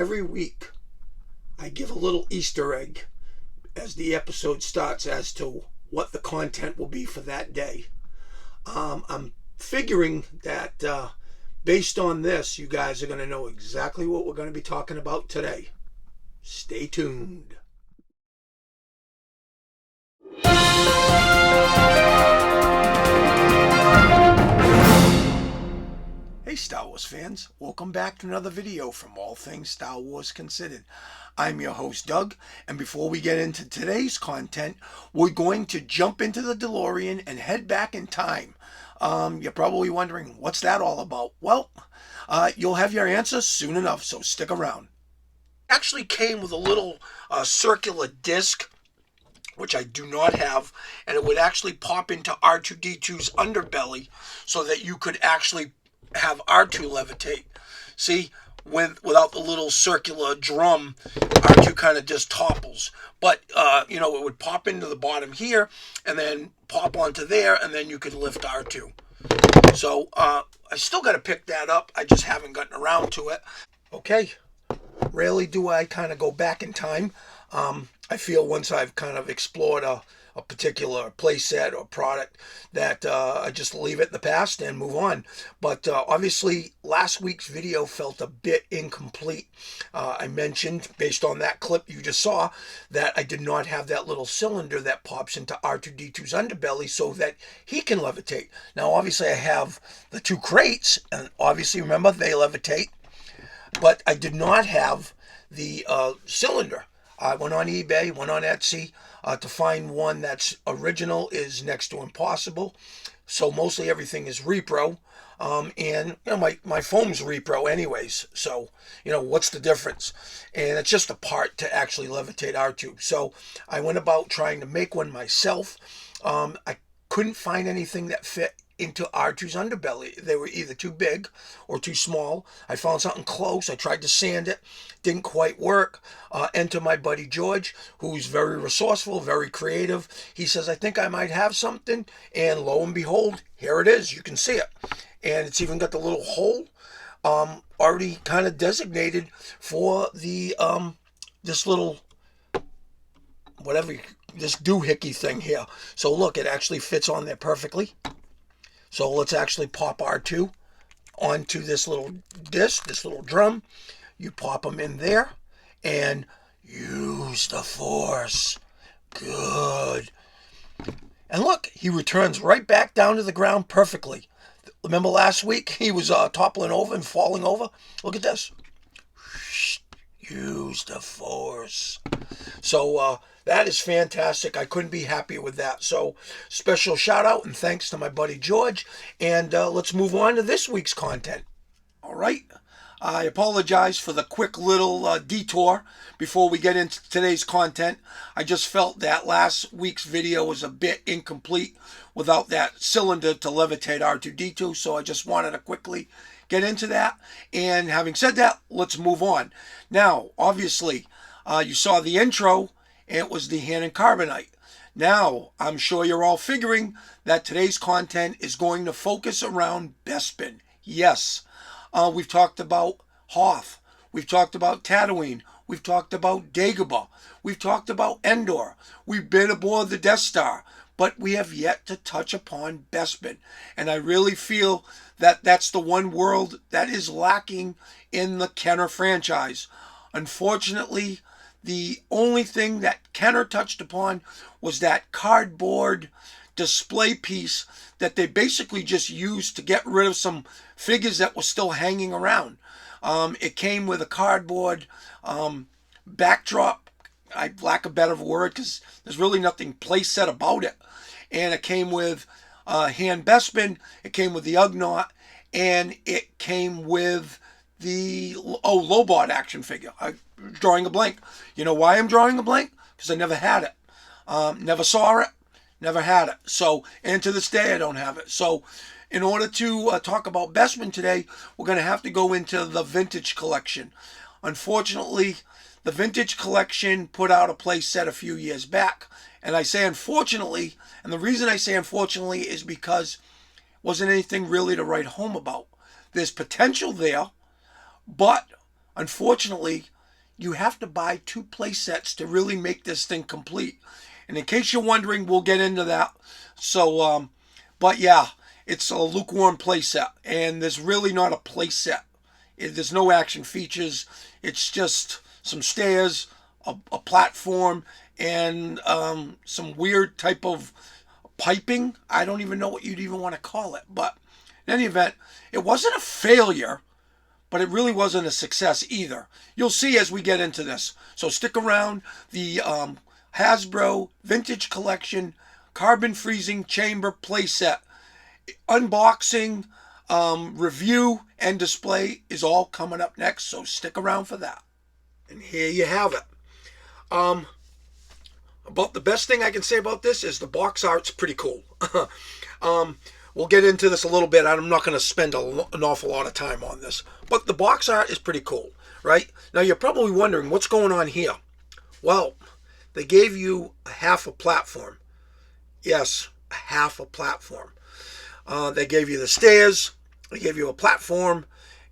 Every week I give a little Easter egg as the episode starts as to what the content will be for that day. I'm figuring that based on this, you guys are going to know exactly what we're going to be talking about today. Stay tuned. Hey Star Wars fans, welcome back to another video from All Things Star Wars Considered. I'm your host Doug, and before we get into today's content, we're going to jump into the DeLorean and head back in time. You're probably wondering, what's that all about? Well, you'll have your answer soon enough, so stick around. It actually came with a little circular disc, which I do not have, and it would actually pop into R2-D2's underbelly so that you could actually have R2 levitate. See, without the little circular drum, R2 kind of just topples. But, it would pop into the bottom here and then pop onto there, and then you could lift R2. So, I still got to pick that up. I just haven't gotten around to it. Okay, rarely do I kind of go back in time. I feel once I've kind of explored a particular playset or product that I just leave it in the past and move on. But obviously last week's video felt a bit incomplete. I mentioned, based on that clip you just saw, that I did not have that little cylinder that pops into R2-D2's underbelly so that he can levitate. Now obviously I have the two crates, and obviously remember they levitate, but I did not have the cylinder. I went on eBay, went on Etsy to find one that's original is next to impossible. So mostly everything is repro. And my foam's repro anyways. So, what's the difference? And it's just a part to actually levitate R2. So I went about trying to make one myself. I couldn't find anything that fit into R2's underbelly. They were either too big or too small. I found something close. I tried to sand it. Didn't quite work. Enter my buddy George, who's very resourceful, very creative. He says, I think I might have something. And lo and behold, here it is. You can see it. And it's even got the little hole already kind of designated for the this little this doohickey thing here. So look, it actually fits on there perfectly. So let's actually pop R2 onto this little disc, this little drum. You pop them in there and use the force. Good. And look, he returns right back down to the ground perfectly. Remember last week he was toppling over and falling over? Look at this. Use the force. So that is fantastic. I couldn't be happier with that. So special shout out and thanks to my buddy George. And let's move on to this week's content. All right. I apologize for the quick little detour before we get into today's content. I just felt that last week's video was a bit incomplete without that cylinder to levitate R2-D2. So I just wanted to quickly get into that. And having said that, let's move on. Now, obviously, you saw the intro. It was the Hannon Carbonite. Now, I'm sure you're all figuring that today's content is going to focus around bespin. Yes, we've talked about Hoth. We've talked about Tatooine. We've talked about Dagobah. We've talked about Endor. We've been aboard the Death Star. But we have yet to touch upon bespin. And I really feel that that's the one world that is lacking in the Kenner franchise. Unfortunately, the only thing that Kenner touched upon was that cardboard display piece that they basically just used to get rid of some figures that were still hanging around. It came with a cardboard backdrop, I lack a better word because there's really nothing playset about it. And it came with hand bespin, it came with the Ugnaught, and it came with the Lobot action figure. I'm drawing a blank. You know why I'm drawing a blank? Because I never had it. Never saw it. Never had it. So, and to this day I don't have it. So, in order to talk about bespin today, we're going to have to go into the vintage collection. Unfortunately, the vintage collection put out a play set a few years back. And I say unfortunately, and the reason I say unfortunately is because wasn't anything really to write home about. There's potential there, but Unfortunately, you have to buy 2 play sets to really make this thing complete. And in case you're wondering, we'll get into that. So, but yeah, it's a lukewarm play set, and there's really not a play set. There's no action features. It's just some stairs, a platform, and some weird type of piping. I don't even know what you'd even want to call it. But in any event, it wasn't a failure, but it really wasn't a success either. You'll see as we get into this. So stick around. The Hasbro Vintage Collection Carbon Freezing Chamber playset unboxing, review, and display is all coming up next. So stick around for that. And here you have it. About the best thing I can say about this is the box art's pretty cool. We'll get into this a little bit. I'm not going to spend an awful lot of time on this, but the box art is pretty cool, right? Now you're probably wondering what's going on here. Well, they gave you a half a platform. Yes, a half a platform. They gave you the stairs, they gave you a platform,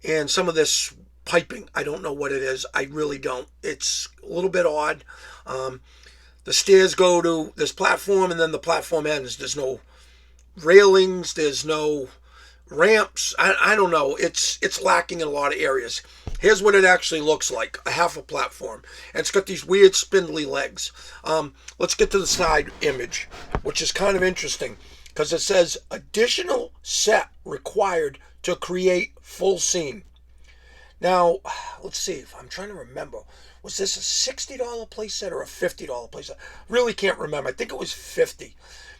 and some of this piping. I don't know what it is. I really don't. It's a little bit odd. The stairs go to this platform, and then the platform ends. There's no railings. There's no ramps. I don't know. It's lacking in a lot of areas. Here's what it actually looks like. A half a platform. And it's got these weird spindly legs. Let's get to the side image, which is kind of interesting because it says additional set required to create full scene. Now, let's see if I'm trying to remember. Was this a $60 playset or a $50 playset? Really can't remember. I think it was $50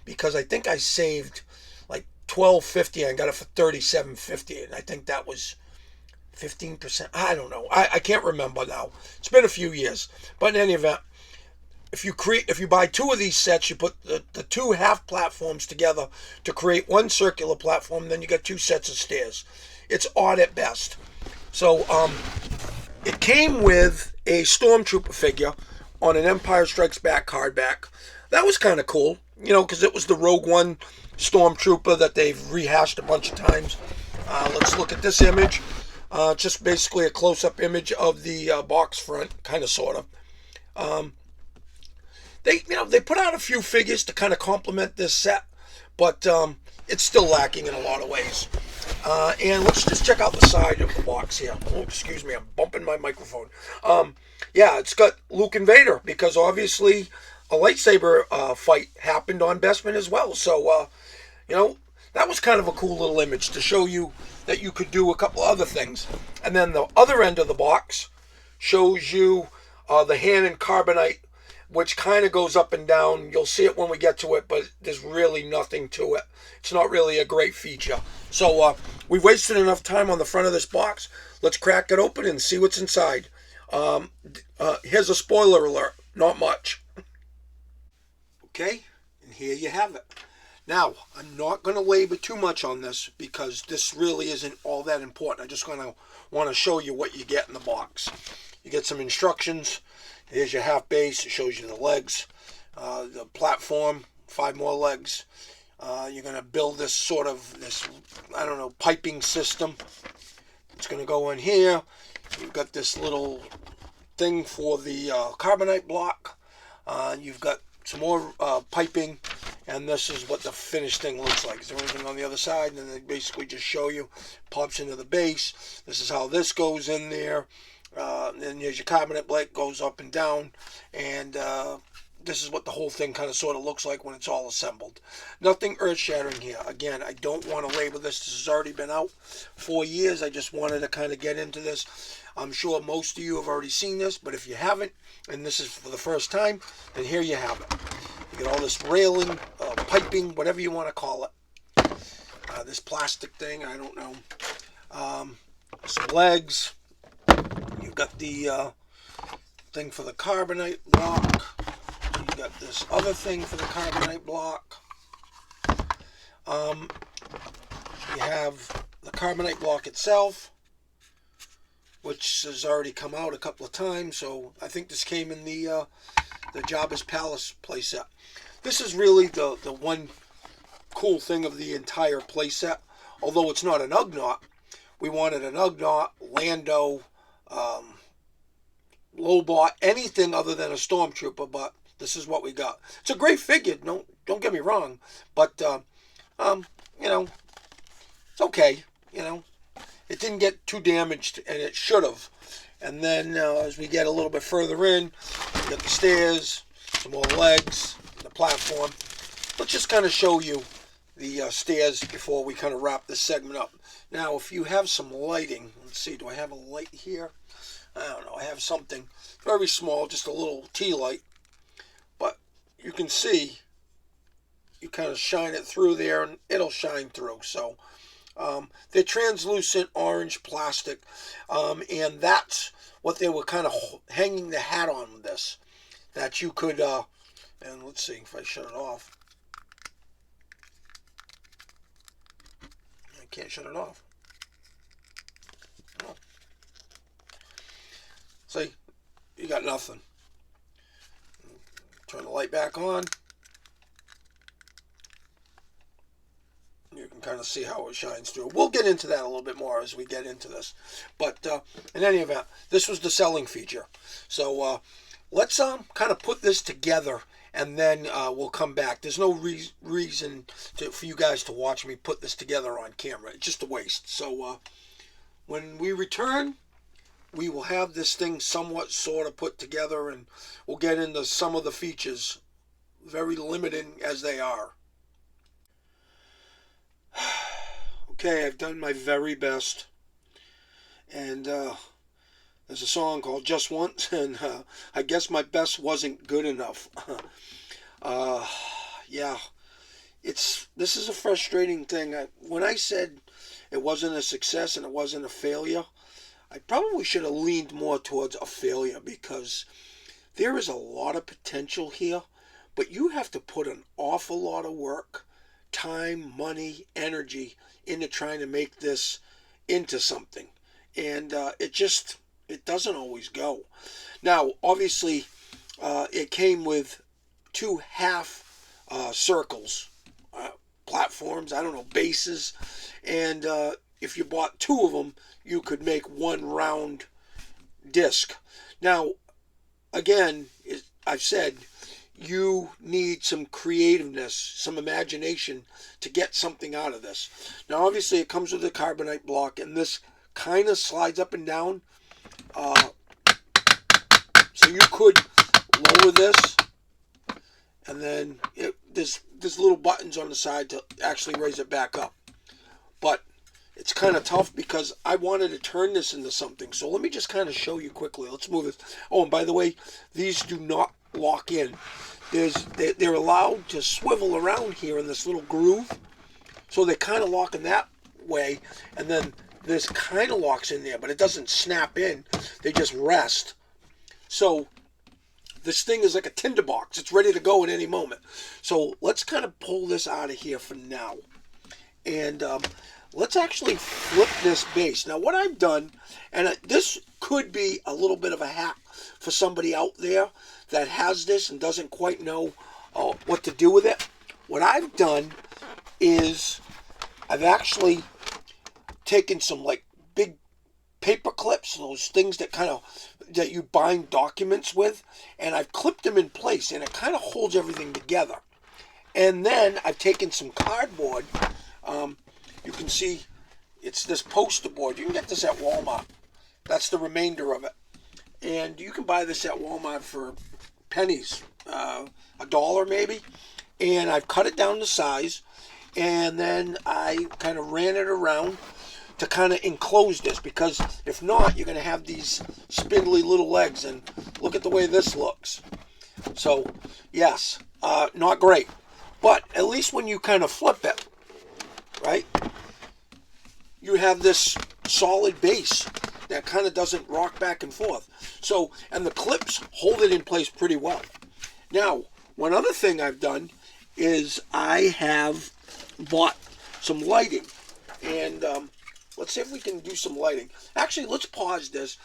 because I think I saved like $12.50 and got it for $37.50, and I think that was 15%. I don't know. I can't remember now. It's been a few years. But in any event, if you buy 2 of these sets, you put the 2 half platforms together to create one circular platform, then you got 2 sets of stairs. It's odd at best. So it came with a Stormtrooper figure on an Empire Strikes Back hardback. That was kind of cool, because it was the Rogue One Stormtrooper that they've rehashed a bunch of times. Let's look at this image. Just basically a close-up image of the box front, kind of, sort of. They put out a few figures to kind of complement this set, but it's still lacking in a lot of ways. And let's just check out the side of the box here. Oh, excuse me, I'm bumping my microphone. Yeah, it's got Luke and Vader because obviously a lightsaber fight happened on Bespin as well. So, that was kind of a cool little image to show you that you could do a couple other things. And then the other end of the box shows you the hand and carbonite, which kind of goes up and down. You'll see it when we get to it, but there's really nothing to it. It's not really a great feature. So we've wasted enough time on the front of this box. Let's crack it open and see what's inside. Here's a spoiler alert. Not much. Okay, and here you have it. Now, I'm not going to labor too much on this because this really isn't all that important. I just want to show you what you get in the box. You get some instructions. Here's your half base. It shows you the legs, the platform, 5 more legs. You're going to build this piping system. It's going to go in here. You've got this little thing for the carbonite block. You've got some more piping, and this is what the finished thing looks like. Is there anything on the other side? And then they basically just show you, pops into the base. This is how this goes in there. Then here's your carbonate blade, goes up and down, and this is what the whole thing kind of sort of looks like when it's all assembled. Nothing earth-shattering here. Again, I don't want to label this. This has already been out 4 years. I just wanted to kind of get into this. I'm sure most of you have already seen this, but if you haven't, and this is for the first time, then here you have it. You get all this railing, piping, whatever you want to call it. This plastic thing, I don't know. Some legs. You've got the thing for the carbonite block. You've got this other thing for the carbonite block. You have the carbonite block itself, which has already come out a couple of times. So I think this came in the Jabba's Palace playset. This is really the one cool thing of the entire playset. Although it's not an Ugnaught, we wanted an Ugnaught, Lando, Lobot, anything other than a Stormtrooper, but this is what we got. It's a great figure, don't get me wrong, but, you know, it's okay, you know. It didn't get too damaged, and it should have. And then as we get a little bit further in, we got the stairs, some more legs, the platform. Let's just kind of show you the stairs before we kind of wrap this segment up. Now, if you have some lighting, let's see, do I have a light here? I don't know, I have something very small, just a little tea light. But you can see, you kind of shine it through there, and it'll shine through. So they're translucent orange plastic, and that's what they were kind of hanging the hat on with this. That you could, and let's see if I shut it off. I can't shut it off. No. See, you got nothing. Turn the light back on. You can kind of see how it shines through. We'll get into that a little bit more as we get into this. But in any event, this was the selling feature. So let's kind of put this together, and then we'll come back. There's no reason for you guys to watch me put this together on camera. It's just a waste. So when we return, we will have this thing somewhat sort of put together, and we'll get into some of the features, very limiting as they are. Okay, I've done my very best, and there's a song called Just Once, and I guess my best wasn't good enough. Yeah, this is a frustrating thing. When I said it wasn't a success and it wasn't a failure, I probably should have leaned more towards a failure, because there is a lot of potential here, but you have to put an awful lot of work, time, money, energy into trying to make this into something. And it doesn't always go. Now, obviously, it came with two half circles, platforms, I don't know, bases. And if you bought two of them, you could make one round disc. Now, again, I've said, you need some creativeness, some imagination to get something out of this. Now, obviously, it comes with a carbonite block, and this kind of slides up and down. So you could lower this, and then there's little buttons on the side to actually raise it back up. But it's kind of tough because I wanted to turn this into something. So let me just kind of show you quickly. Let's move this. Oh, and by the way, these do not lock in. They're allowed to swivel around here in this little groove. So they kind of lock in that way. And then this kind of locks in there, but it doesn't snap in. They just rest. So this thing is like a tinderbox. It's ready to go at any moment. So let's kind of pull this out of here for now. And let's actually flip this base. Now, what I've done, and this could be a little bit of a hack for somebody out there that has this and doesn't quite know what to do with it. What I've done is I've actually taken some like big paper clips, those things that you bind documents with, and I've clipped them in place, and it kind of holds everything together. And then I've taken some cardboard. You can see it's this poster board. You can get this at Walmart. That's the remainder of it. And you can buy this at Walmart for pennies, $1 maybe. And I've cut it down to size. And then I kind of ran it around to kind of enclose this, because if not, you're going to have these spindly little legs. And look at the way this looks. So, yes, not great. But at least when you kind of flip it, right, you have this solid base that kind of doesn't rock back and forth. So, and the clips hold it in place pretty well. Now, one other thing I've done is I have bought some lighting. And let's see if we can do some lighting. Actually, let's pause this.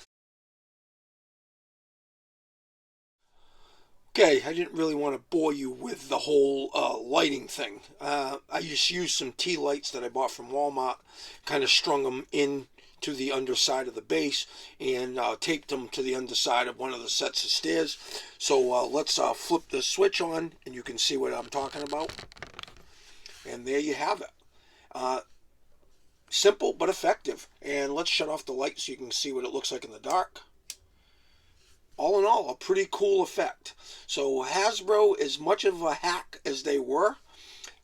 Okay, I didn't really want to bore you with the whole lighting thing. I just used some tea lights that I bought from Walmart, kind of strung them in to the underside of the base and taped them to the underside of one of the sets of stairs. So let's flip the switch on and you can see what I'm talking about. And there you have it. Simple but effective. And let's shut off the light so you can see what it looks like in the dark. All in all, a pretty cool effect. So Hasbro, as much of a hack as they were,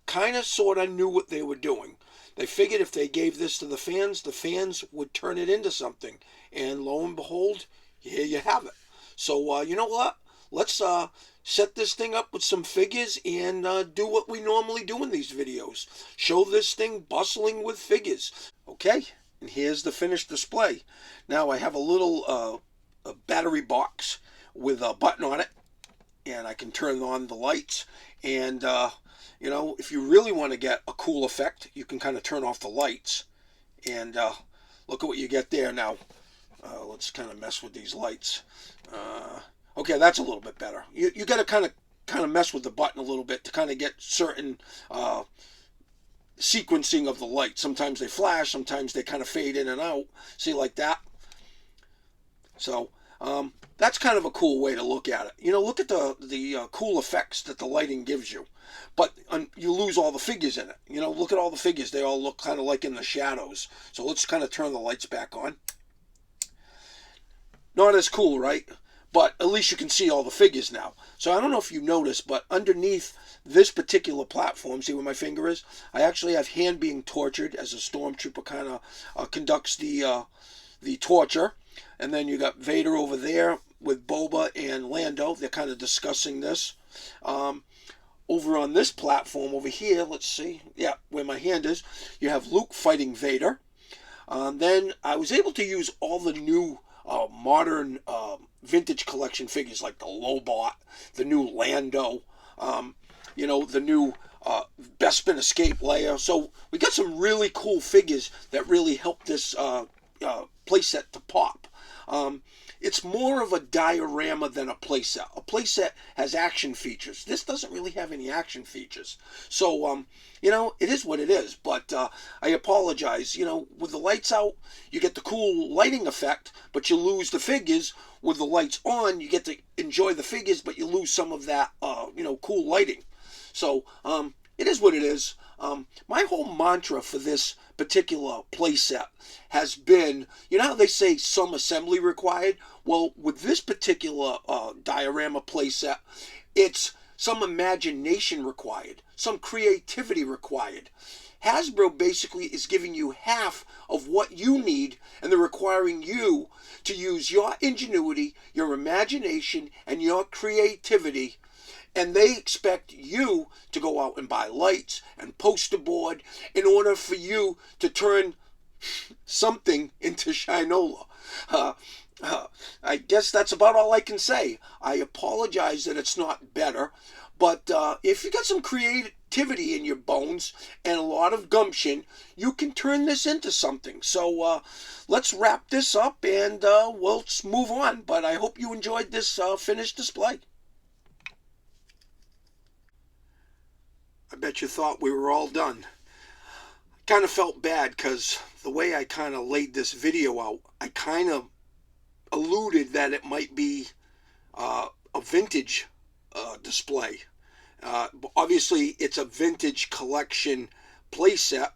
kind of sort of knew what they were doing. They figured if they gave this to the fans would turn it into something. And lo and behold, here you have it. So you know what? Let's set this thing up with some figures and do what we normally do in these videos. Show this thing bustling with figures. Okay, and here's the finished display. Now I have a little a battery box with a button on it, and I can turn on the lights. And you know, if you really want to get a cool effect, you can kind of turn off the lights, and look at what you get there. Now let's kind of mess with these lights. Okay, that's a little bit better. You got to kind of mess with the button a little bit to kind of get certain sequencing of the light. Sometimes they flash, sometimes they kind of fade in and out. See, like that. So that's kind of a cool way to look at it. You know, look at the cool effects that the lighting gives you, but you lose all the figures in it. You know, look at all the figures; they all look kind of like in the shadows. So let's kind of turn the lights back on. Not as cool, right? But at least you can see all the figures now. So I don't know if you noticed, but underneath this particular platform, see where my finger is? I actually have hand being tortured as a stormtrooper kind of conducts the torture. And then you got Vader over there with Boba and Lando. They're kind of discussing this. Over on this platform over here, let's see. Yeah, where my hand is, you have Luke fighting Vader. Then I was able to use all the new modern vintage collection figures like the Lobot, the new Lando, you know, the new Bespin Escape Layer. So we got some really cool figures that really help this playset to pop. It's more of a diorama than a playset. A playset has action features. This doesn't really have any action features. So, you know, it is what it is. But I apologize. You know, with the lights out, you get the cool lighting effect, but you lose the figures. With the lights on, you get to enjoy the figures, but you lose some of that, you know, cool lighting. So, it is what it is. My whole mantra for this particular playset has been, you know how they say some assembly required? Well, with this particular diorama playset, it's some imagination required, some creativity required. Hasbro basically is giving you half of what you need, and they're requiring you to use your ingenuity, your imagination, and your creativity. And they expect you to go out and buy lights and poster board in order for you to turn something into Shinola. I guess that's about all I can say. I apologize that it's not better, but if you got some creativity in your bones and a lot of gumption, you can turn this into something. So let's wrap this up and we'll move on. But I hope you enjoyed this finished display. I bet you thought we were all done. Kind of felt bad because the way I kind of laid this video out, I kind of alluded that it might be a vintage display. Obviously, it's a vintage collection playset,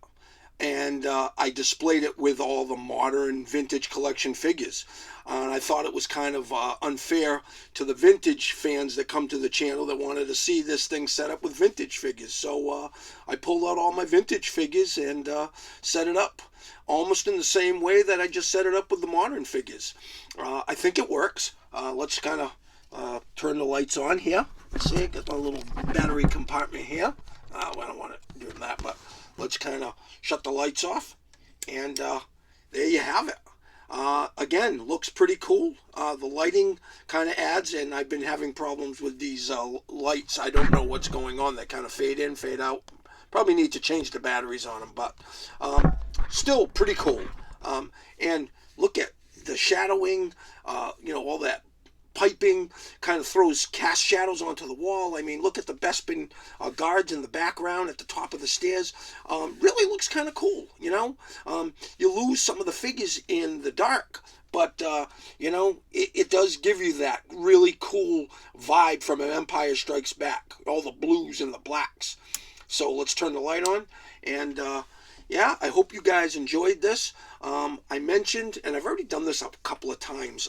and I displayed it with all the modern vintage collection figures. And I thought it was kind of unfair to the vintage fans that come to the channel that wanted to see this thing set up with vintage figures. So I pulled out all my vintage figures and set it up almost in the same way that I just set it up with the modern figures. I think it works. Let's kind of turn the lights on here. See, I got my little battery compartment here. I don't want to do that, but let's kind of shut the lights off. And there you have it. Again, looks pretty cool. The lighting kind of adds, and I've been having problems with these lights. I don't know what's going on. They kind of fade in, fade out. Probably need to change the batteries on them, but still pretty cool. And look at the shadowing, you know, all that piping kind of throws cast shadows onto the wall. I mean, look at the bespin guards in the background at the top of the stairs. Really looks kind of cool, you know. You lose some of the figures in the dark, but, you know, it does give you that really cool vibe from an Empire Strikes Back. All the blues and the blacks. So let's turn the light on. And, yeah, I hope you guys enjoyed this. I mentioned, and I've already done this a couple of times,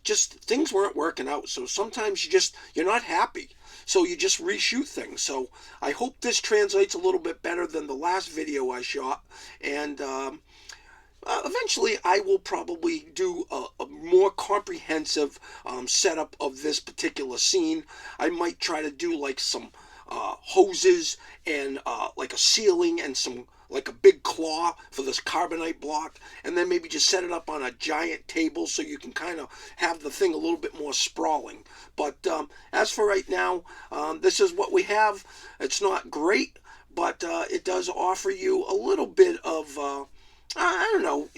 just things weren't working out. So sometimes you're not happy. So you just reshoot things. So I hope this translates a little bit better than the last video I shot. And, eventually, I will probably do a more comprehensive setup of this particular scene. I might try to do like some hoses and like a ceiling and some like a big claw for this carbonite block, and then maybe just set it up on a giant table so you can kind of have the thing a little bit more sprawling. But as for right now, this is what we have. It's not great, but it does offer you a little bit of I don't know,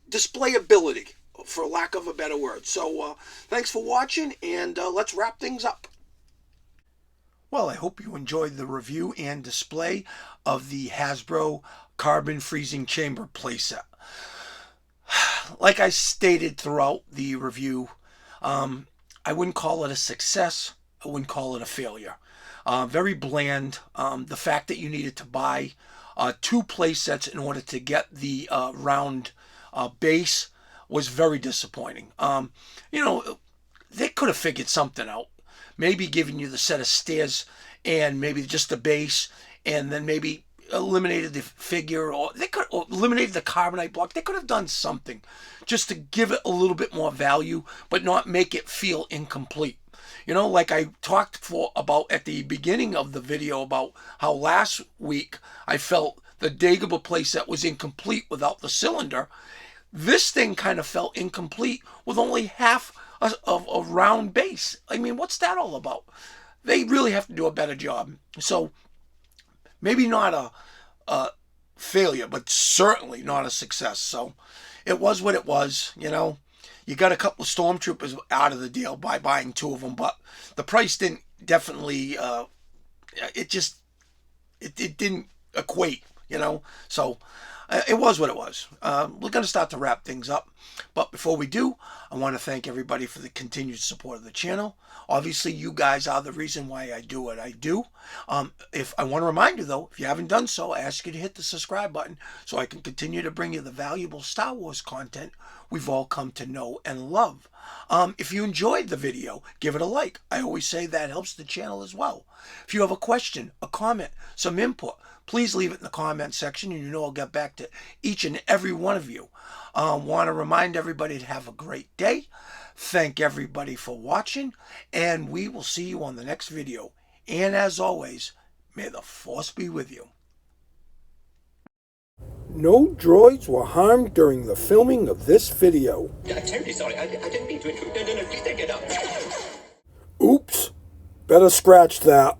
display ability, for lack of a better word. So thanks for watching, and let's wrap things up. Well, I hope you enjoyed the review and display of the Hasbro Carbon Freezing Chamber playset. Like I stated throughout the review, I wouldn't call it a success. I wouldn't call it a failure. Very bland. The fact that you needed to buy 2 playsets in order to get the round base was very disappointing. You know, they could have figured something out. Maybe giving you the set of stairs and maybe just the base, and then maybe eliminated the figure, or they could have eliminated the carbonite block. They could have done something just to give it a little bit more value, but not make it feel incomplete. You know, like I talked about at the beginning of the video about how last week I felt the Dagobah playset was incomplete without the cylinder. This thing kind of felt incomplete with only half of a round base. I mean, what's that all about? They really have to do a better job. So maybe not a failure, but certainly not a success. So it was what it was, you know. You got a couple of stormtroopers out of the deal by buying 2 of them, but the price didn't definitely, it didn't equate, you know. So it was what it was. We're going to start to wrap things up. But before we do, I want to thank everybody for the continued support of the channel. Obviously, you guys are the reason why I do what I do. If I want to remind you, though, if you haven't done so, I ask you to hit the subscribe button so I can continue to bring you the valuable Star Wars content we've all come to know and love. If you enjoyed the video, give it a like. I always say that helps the channel as well. If you have a question, a comment, some input, please leave it in the comment section, and you know I'll get back to each and every one of you. Want to remind everybody to have a great day. Thank everybody for watching, and we will see you on the next video. And as always, may the Force be with you. No droids were harmed during the filming of this video. I'm terribly sorry. I didn't mean to intrude. No, please don't get up. Oops. Better scratch that.